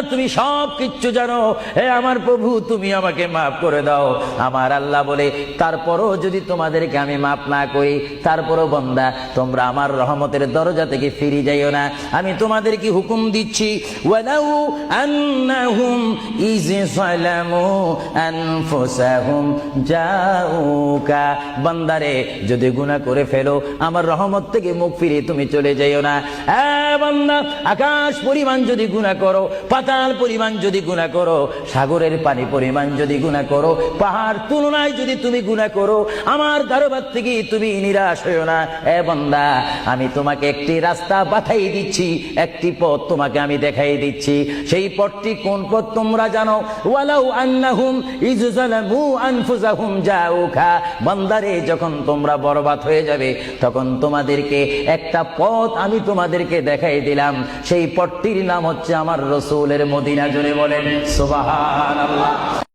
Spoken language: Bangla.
আল্লাহ তুমি সব কিচ্ছু জানো, হে আমার প্রভু তুমি আমাকে মাফ করে দাও। আমার আল্লাহ বলে, তারপরও যদি তোমাদেরকে আমি মাফ না করি, তারপরও বান্দা তোমরা আমার রহমতের দরজা থেকে ফিরে যাইও না। আমি তোমাদেরকে হুকুম দিচ্ছি, ওয়ালাউ আন্নাহুম ইয যালামু আনফুসাহুম জাউকা, বান্দারে যদি গুনাহ করে ফেলো আমার রহমত থেকে মুখ ফিরিয়ে তুমি চলে যাইও না। বান্দা, আকাশ পরিমাণ যদি গুনাহ করো, পাতাল পরিমাণ যদি গুনাহ করো, সাগরের পানি পরিমাণ যদি গুনাহ করো, পাহাড় তুলনায় যদি তুমি গুনাহ করো, আমার দরবার থেকে তুমি নিরাশ হইও না। বান্দা, আমি তোমাকে একটি রাস্তা বাতাই দিচ্ছি, একটি পথ তোমাকে আমি দেখাই দিচ্ছি। সেই পথটি কোন পথ তোমরা জানো? ওয়ালাউ আন্নাহুম ইয যালামু আনফুসাহুম জাউকা, বান্দারে যখন তোমরা বরবাদ হয়ে যাবে তখন তোমাদেরকে একটা পথ আমি তোমাদেরকে দেখাই দিলাম। সেই পথটির নাম হচ্ছে আমার রাসূলের মদিনা। জোরে বলেন সুবহানাল্লাহ।